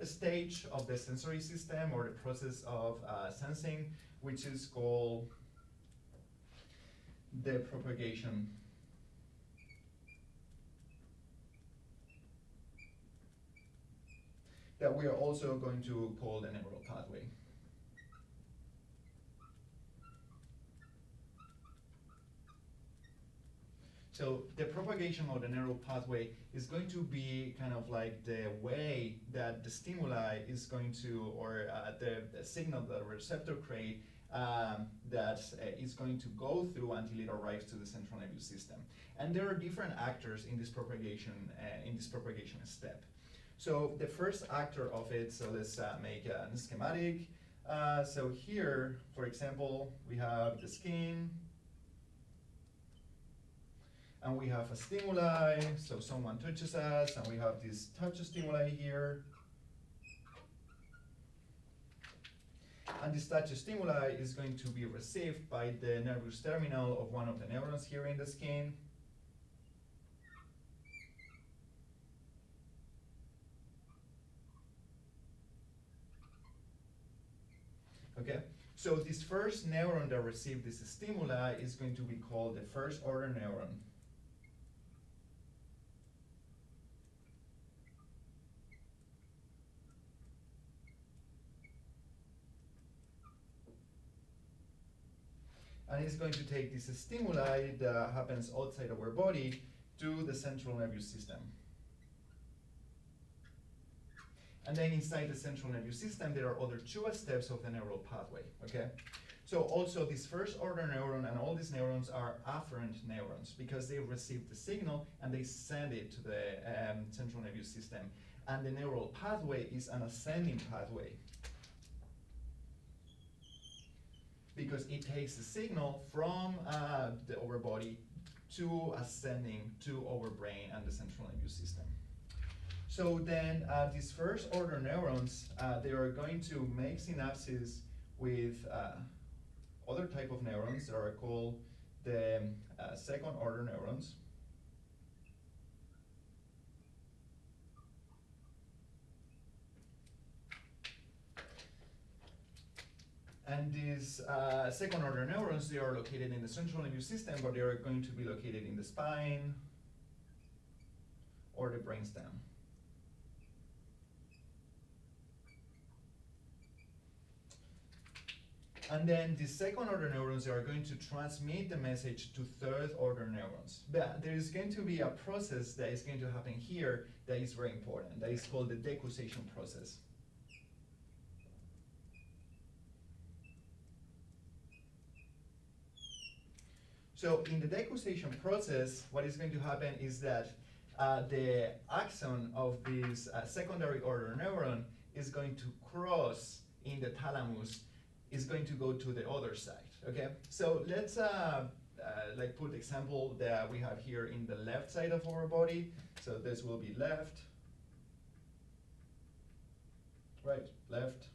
stage of the sensory system or the process of sensing, which is called the propagation. That we are also going to call the neural pathway. So the propagation of the neural pathway is going to be kind of like the way that the stimuli is going to, or the signal that the receptor create that is going to go through until it arrives to the central nervous system. And there are different actors in this propagation step. So the first actor of it, so let's make a schematic. So here, for example, we have the skin, and we have a stimuli, so someone touches us, and we have this touch stimuli here. And this touch stimuli is going to be received by the nervous terminal of one of the neurons here in the skin. Okay, so this first neuron that received this stimuli is going to be called the first order neuron. And it's going to take this stimuli that happens outside of our body to the central nervous system. And then inside the central nervous system, there are other two steps of the neural pathway, okay? So also this first order neuron and all these neurons are afferent neurons because they receive the signal and they send it to the central nervous system. And the neural pathway is an ascending pathway, because it takes the signal from the our body to ascending to our brain and the central nervous system. So then these first order neurons, they are going to make synapses with other type of neurons that are called the second order neurons. And these second order neurons, they are located in the central nervous system, but they are going to be located in the spine or the brainstem. And then the second order neurons are going to transmit the message to third order neurons. But there is going to be a process that is going to happen here that is very important. That is called the decussation process. So in the decussation process, what is going to happen is that the axon of this secondary order neuron is going to cross in the thalamus, is going to go to the other side, okay? So let's like put example that we have here in the left side of our body. So this will be left, right, left.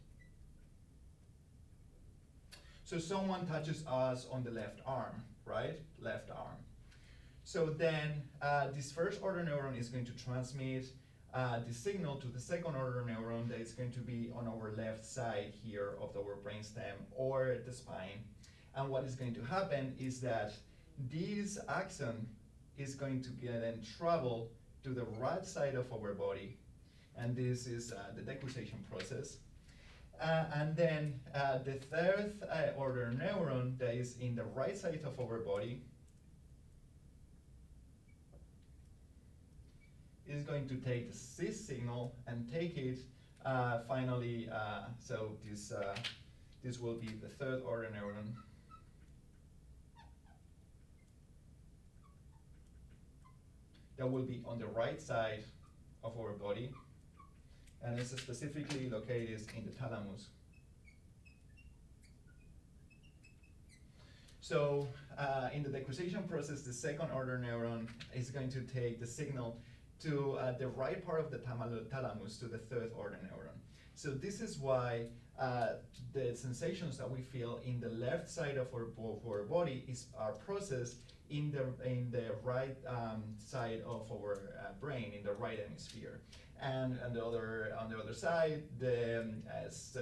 So someone touches us on the left arm, right? Left arm. So then this first order neuron is going to transmit the signal to the second order neuron that is going to be on our left side here of our brainstem or the spine. And what is going to happen is that this axon is going to then travel to the right side of our body. And this is the decussation process. And then the third order neuron that is in the right side of our body is going to take this signal and take it finally, so this will be the third order neuron. That will be on the right side of our body, and it's specifically located in the thalamus. So in the decussation process, the second order neuron is going to take the signal to the right part of the thalamus, to the third order neuron. So this is why the sensations that we feel in the left side of our body are processed in the right side of our brain, in the right hemisphere. And on the other side, the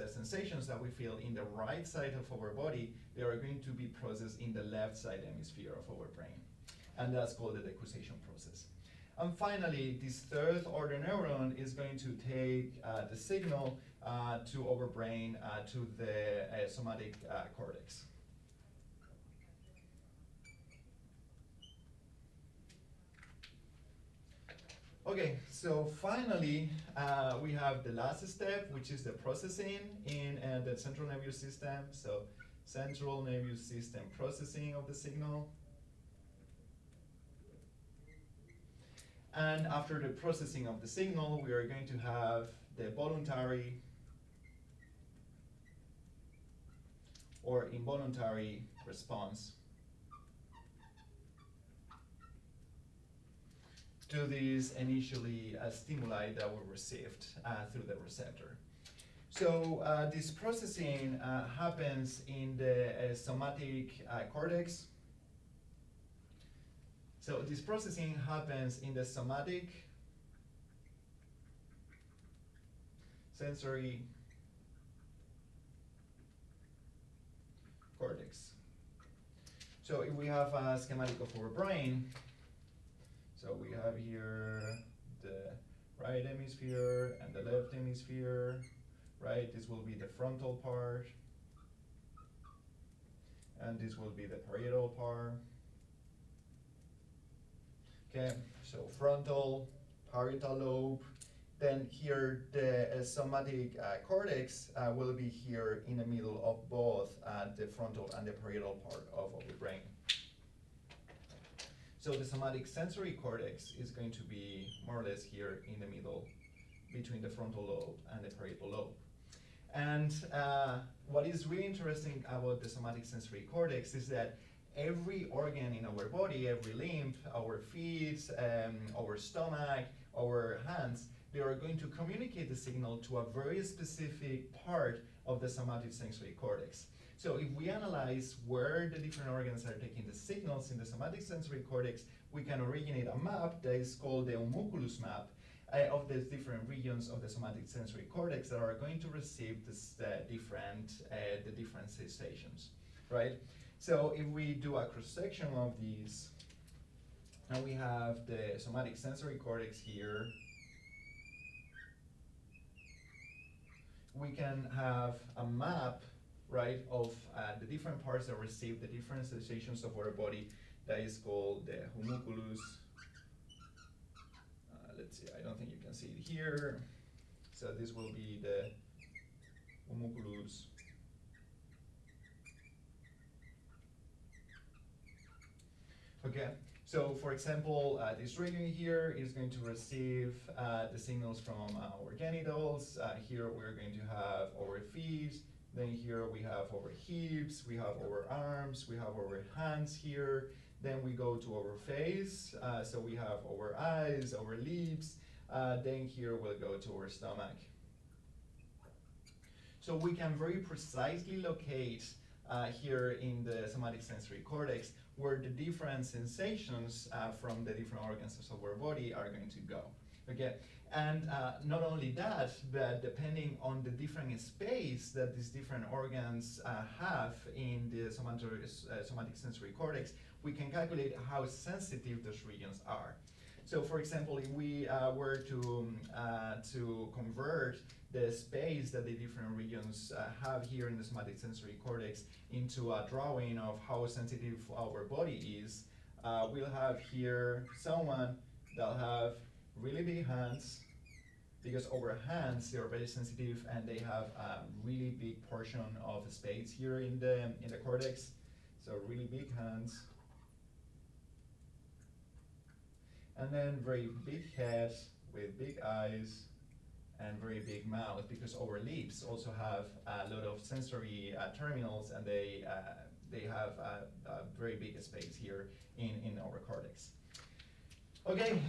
sensations that we feel in the right side of our body, they are going to be processed in the left side hemisphere of our brain. And that's called the decussation process. And finally, this third order neuron is going to take the signal to our brain, to the somatic cortex. Okay, so finally, we have the last step, which is the processing in the central nervous system. So central nervous system processing of the signal. And after the processing of the signal, we are going to have the voluntary or involuntary response to these initially stimuli that were received through the receptor. So this processing happens in the somatic cortex. So this processing happens in the somatic sensory cortex. So if we have a schematic of our brain, so we have here the right hemisphere and the left hemisphere, right? This will be the frontal part, and this will be the parietal part. Okay, so frontal, parietal lobe. Then here the somatic cortex will be here in the middle of both the frontal and the parietal part of our brain. So the somatic sensory cortex is going to be more or less here in the middle between the frontal lobe and the parietal lobe. And what is really interesting about the somatic sensory cortex is that every organ in our body, every limb, our feet, our stomach, our hands, they are going to communicate the signal to a very specific part of the somatic sensory cortex. So if we analyze where the different organs are taking the signals in the somatic sensory cortex, we can originate a map that is called the homunculus map of the different regions of the somatic sensory cortex that are going to receive this, the different sensations, right? So if we do a cross-section of these, now we have the somatic sensory cortex here. We can have a map, right, of the different parts that receive the different sensations of our body. That is called the homunculus. Let's see, I don't think you can see it here. So this will be the homunculus. Okay, so for example, this region here is going to receive the signals from our genitals. Here we're going to have our feet. Then here we have our hips, we have our arms, we have our hands here. Then we go to our face. So we have our eyes, our lips. Then here we'll go to our stomach. So we can very precisely locate here in the somatic sensory cortex where the different sensations from the different organs of our body are going to go. Okay, and not only that, but depending on the different space that these different organs have in the somatic sensory cortex, we can calculate how sensitive those regions are. So for example, if we were to convert the space that the different regions have here in the somatic sensory cortex into a drawing of how sensitive our body is, we'll have here someone that'll have really big hands, because our hands, they are very sensitive and they have a really big portion of space here in the cortex. So really big hands. And then very big head with big eyes and very big mouth, because our lips also have a lot of sensory terminals, and they have a very big space here in our cortex. Okay,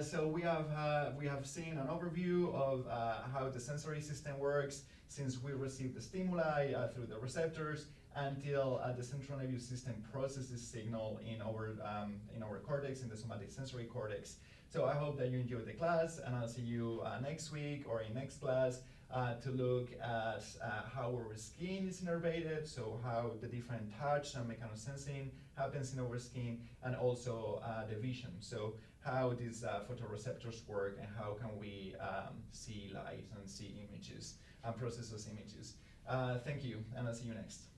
so we have seen an overview of how the sensory system works since we receive the stimuli through the receptors until the central nervous system processes signal in our cortex, in the somatic sensory cortex. So I hope that you enjoyed the class, and I'll see you next week or in next class to look at how our skin is innervated, so how the different touch and mechanosensing happens in our skin, and also the vision, so how these photoreceptors work and how can we see light and see images and process those images. Thank you, and I'll see you next.